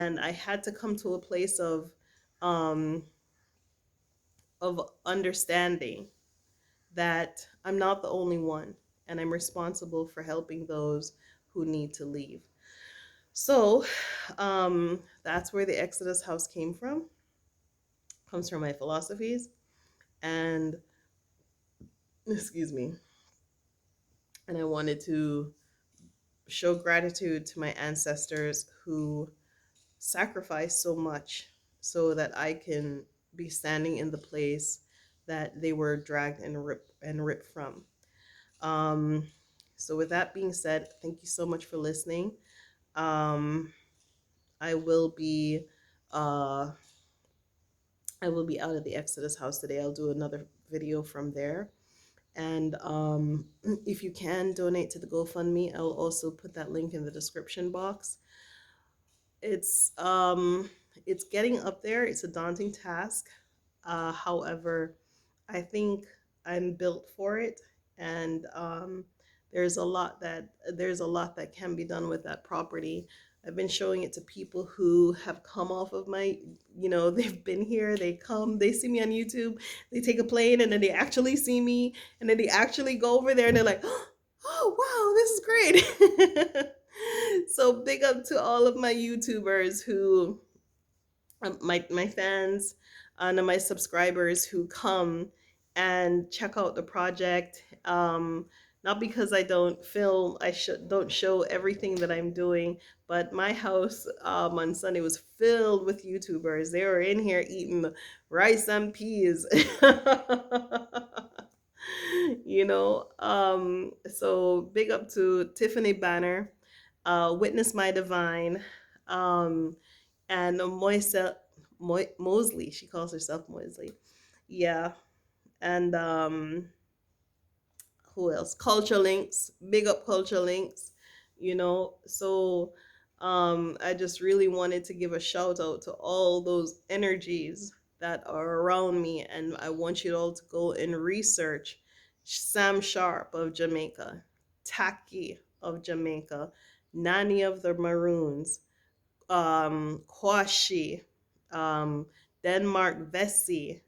And I had to come to a place um, of understanding that I'm not the only one, and I'm responsible for helping those who need to leave. So that's where the Exodus House came from. Comes from my philosophies, and excuse me, and I wanted to show gratitude to my ancestors who sacrificed so much so that I can be standing in the place that they were dragged and ripped from. Um, so with that being said, thank you so much for listening. Um, I will be uh, I will be out at the Exodus house today. I'll do another video from there. And if you can donate to the GoFundMe, I'll also put that link in the description box. It's um, it's getting up there. It's a daunting task. However, I think I'm built for it, and there's a lot that can be done with that property. I've been showing it to people who have come off of they've been here, they come, they see me on YouTube, they take a plane, and then they actually see me, and then they actually go over there, and they're like, oh, wow, this is great. So big up to all of my YouTubers who my fans and my subscribers who come and check out the project. Not because I don't film, don't show everything that I'm doing, but my house on Sunday was filled with YouTubers. They were in here eating rice and peas. So big up to Tiffany Banner, Witness My Divine, um, and Mosley. She calls herself Mosley. Yeah, and who else? Culture Links. Big up Culture Links. I just really wanted to give a shout out to all those energies that are around me, and I want you all to go and research Sam Sharp of Jamaica, Taki of Jamaica, Nani of the Maroons, Kwashi, um, Denmark Vesey.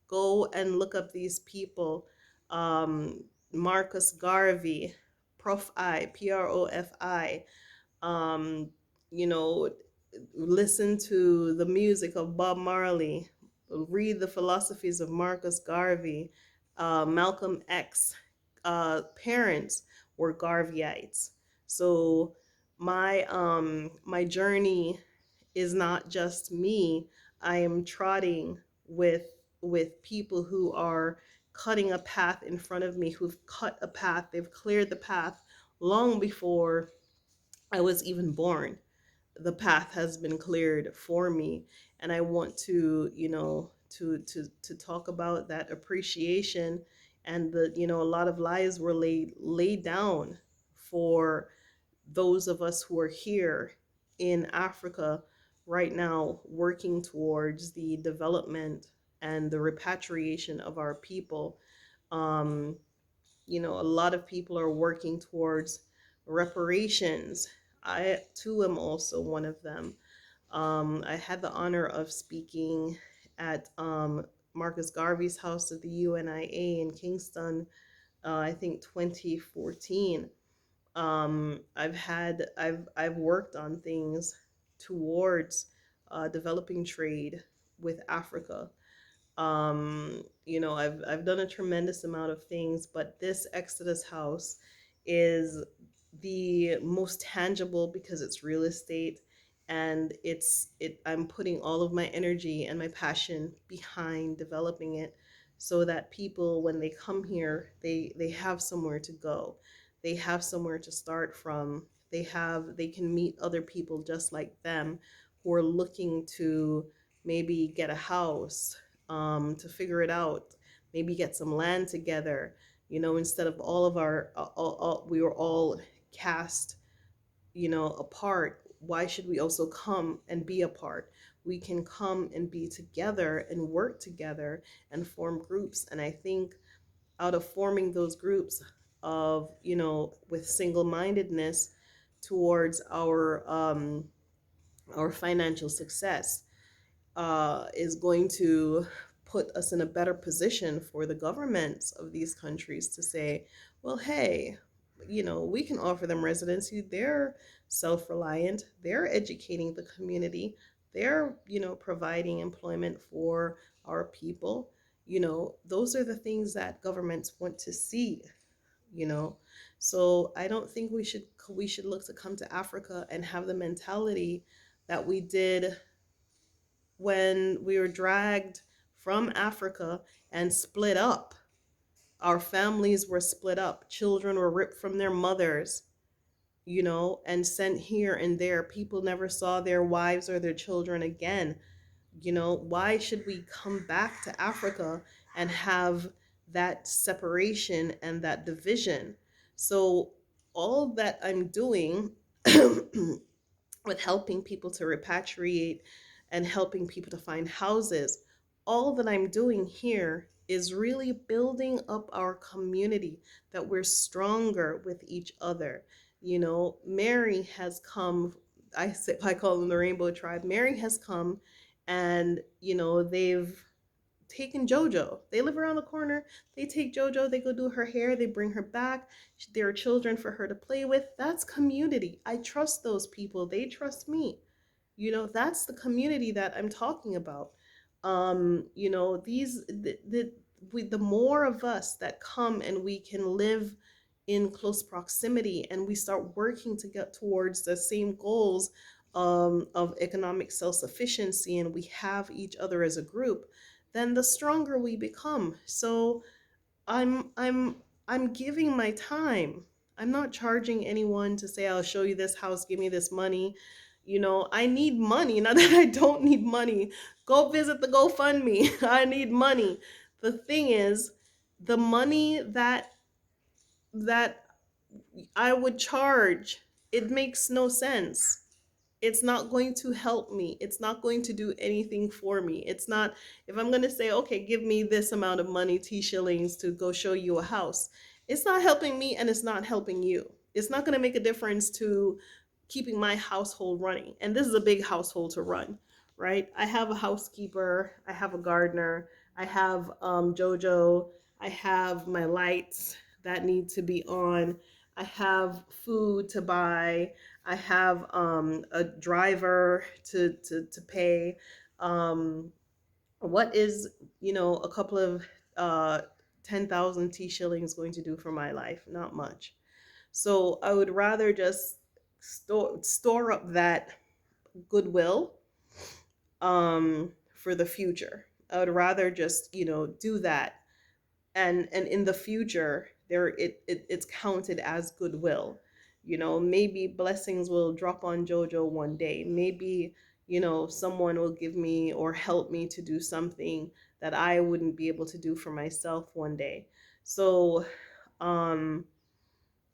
Go and look up these people. Um, Marcus Garvey, Prof I, Profi. Um, you know, Listen to the music of Bob Marley. Read the philosophies of Marcus Garvey, Malcolm X. Parents were Garveyites. So my journey is not just me. I am trotting with people who are cutting a path in front of me, who've cut a path, they've cleared the path long before I was even born. The path has been cleared for me, and I want to, to talk about that appreciation, and a lot of lives were laid down for those of us who are here in Africa right now working towards the development and the repatriation of our people. Um, a lot of people are working towards reparations. I too am also one of them. I had the honor of speaking at Marcus Garvey's house at the UNIA in Kingston, I think 2014. I've worked on things towards developing trade with Africa. I've done a tremendous amount of things, but this Exodus house is the most tangible because it's real estate, and I'm putting all of my energy and my passion behind developing it so that people, when they come here, they have somewhere to go. They have somewhere to start from. They can meet other people just like them who are looking to maybe get a house, to figure it out, maybe get some land together. Instead of all of we were all cast, apart. Why should we also come and be apart? We can come and be together and work together and form groups. And I think out of forming those groups of, with single mindedness towards our financial success is going to put us in a better position for the governments of these countries to say, well, hey, we can offer them residency. They're self reliant, they're educating the community, they're, providing employment for our people. Those are the things that governments want to see, you know. So I don't think we should look to come to Africa and have the mentality that we did when we were dragged from Africa and split up. Our families were split up. Children were ripped from their mothers, and sent here and there. People never saw their wives or their children again. Why should we come back to Africa and have that separation and that division? So, all that I'm doing with helping people to repatriate and helping people to find houses, all that I'm doing here is really building up our community, that we're stronger with each other. Mary has come, I call them the Rainbow Tribe. Mary has come, and they've taken JoJo. They live around the corner. They take JoJo, they go do her hair, they bring her back. There are children for her to play with. That's community. I trust those people. They trust me. That's the community that I'm talking about. The more of us that come and we can live in close proximity and we start working to get towards the same goals of economic self-sufficiency, and we have each other as a group, then the stronger we become. So I'm giving my time. I'm not charging anyone to say, I'll show you this house, give me this money. I need money. Not that I don't need money. Go visit the GoFundMe. I need money. The thing is, the money that I would charge, it makes no sense. It's not going to help me. It's not going to do anything for me. It's not, if I'm going to say, okay, give me this amount of money, T shillings, to go show you a house, it's not helping me and it's not helping you. It's not going to make a difference to keeping my household running. And this is a big household to run, right? I have a housekeeper, I have a gardener, I have JoJo, I have my lights that need to be on, I have food to buy, I have a driver to pay. Um, what is, a couple of 10,000 T shillings going to do for my life? Not much. So I would rather just store up that goodwill for the future. I would rather just, do that, and in the future it's counted as goodwill. Maybe blessings will drop on JoJo one day. Maybe someone will give me or help me to do something that I wouldn't be able to do for myself one day. So um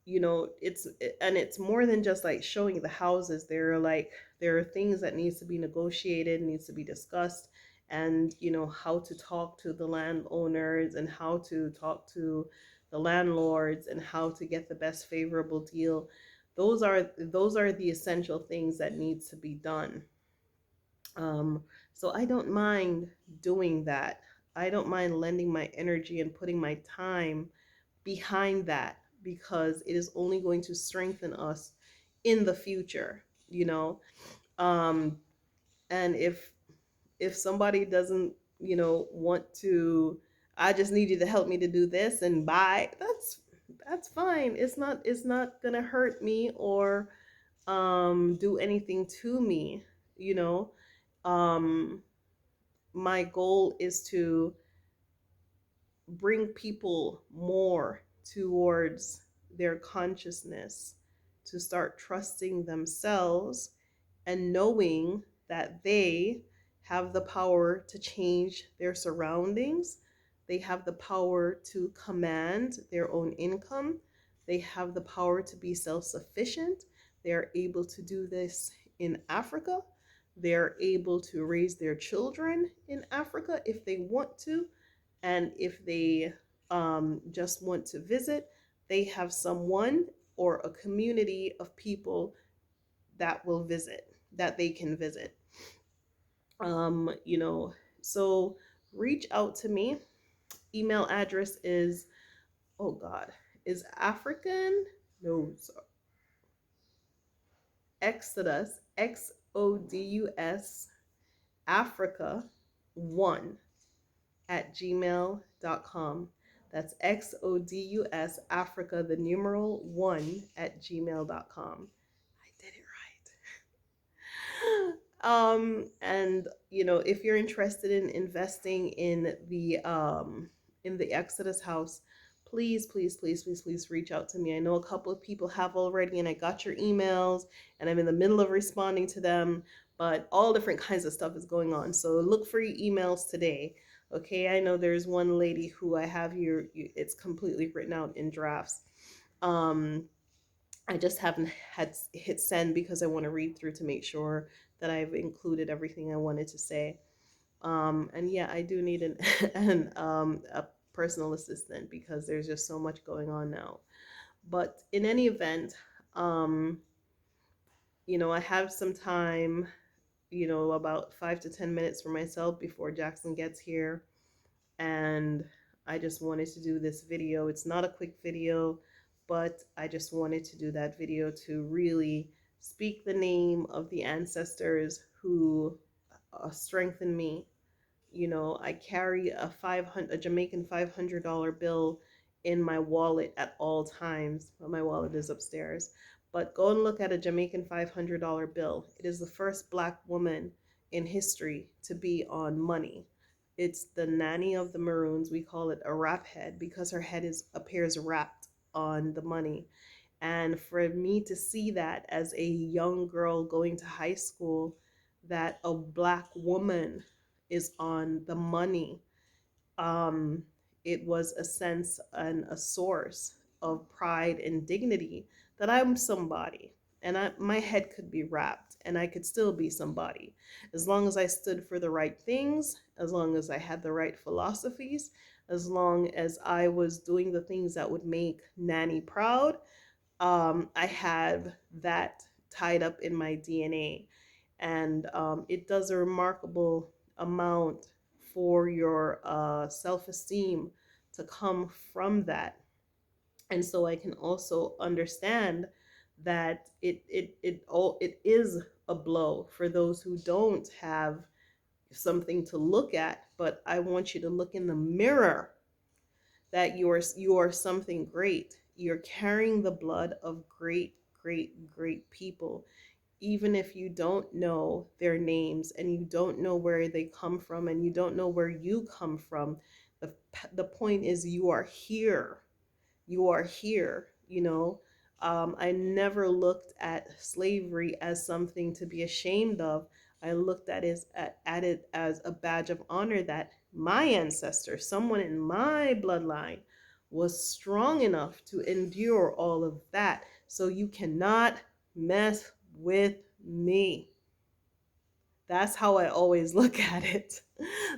it's, and it's more than just like showing the houses. There are things that needs to be negotiated, needs to be discussed, and how to talk to the landowners and how to talk to the landlords and how to get the best favorable deal. Those are the essential things that needs to be done. So I don't mind doing that. I don't mind lending my energy and putting my time behind that, because it is only going to strengthen us in the future, you know. Um, and if somebody doesn't, want to, I just need you to help me to do this and buy. That's fine. It's not gonna hurt me or do anything to me, you know. Um, my goal is to bring people more towards their consciousness, to start trusting themselves and knowing that they have the power to change their surroundings. They have the power to command their own income. They have the power to be self sufficient. They are able to do this in Africa. They are able to raise their children in Africa if they want to. And if they just want to visit, they have someone or a community of people that will visit. that they can visit. You know, so reach out to me. Email address is, oh God, is African? No, Exodus, Xodus, Africa 1 at gmail.com. That's Xodus Africa, the numeral 1 at gmail.com. I did it right. And you know, if you're interested in investing in the Exodus house, please, please, please, please, please reach out to me. I know a couple of people have already, and I got your emails, and I'm in the middle of responding to them, but all different kinds of stuff is going on. So look for your emails today. Okay, I know there's one lady who I have here, it's completely written out in drafts. Um, I just haven't had hit send because I want to read through to make sure that I've included everything I wanted to say. And yeah, I do need a personal assistant because there's just so much going on now. But in any event, um, you know, I have some time, you know, about 5 to 10 minutes for myself before Jackson gets here. And I just wanted to do this video. It's not a quick video, but I just wanted to do that video to really speak the name of the ancestors who strengthened me. You know, I carry a Jamaican $500 bill in my wallet at all times. But my wallet is upstairs. But go and look at a Jamaican $500 bill. It is the first Black woman in history to be on money. It's the nanny of the Maroons. We call it a wrap head because her head appears wrapped on the money. And for me to see that as a young girl going to high school, that a Black woman is on the money, um, it was a sense and a source of pride and dignity that I'm somebody. And my head could be wrapped and I could still be somebody. As long as I stood for the right things, as long as I had the right philosophies, as long as I was doing the things that would make Nanny proud, I have that tied up in my DNA. And it does a remarkable amount for your self-esteem to come from that. And so I can also understand that it is a blow for those who don't have something to look at. But I want you to look in the mirror that you are something great. You're carrying the blood of great, great, great people. Even if you don't know their names and you don't know where they come from and you don't know where you come from, the point is you are here. You are here, you know. I never looked at slavery as something to be ashamed of. I looked at it as a badge of honor that my ancestor, someone in my bloodline, was strong enough to endure all of that. So you cannot mess with me. That's how I always look at it.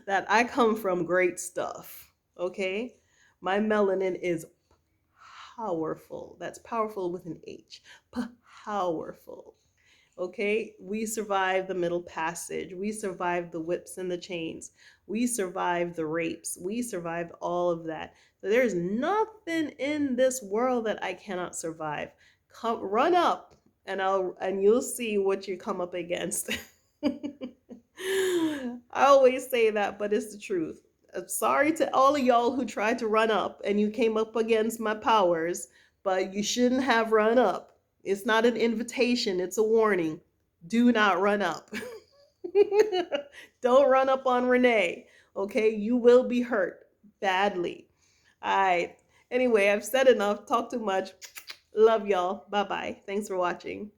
That I come from great stuff. Okay? My melanin is powerful. That's powerful with an H. Powerful. Okay? We survived the Middle Passage. We survived the whips and the chains. We survived the rapes. We survived all of that. So there's nothing in this world that I cannot survive. Come, run up, and you'll see what you come up against. I always say that, but it's the truth. I'm sorry to all of y'all who tried to run up and you came up against my powers, but you shouldn't have run up. It's not an invitation, it's a warning. Do not run up. Don't run up on Renee, okay? You will be hurt badly. All right. Anyway, I've said enough. Talk too much. Love y'all. Bye bye. Thanks for watching.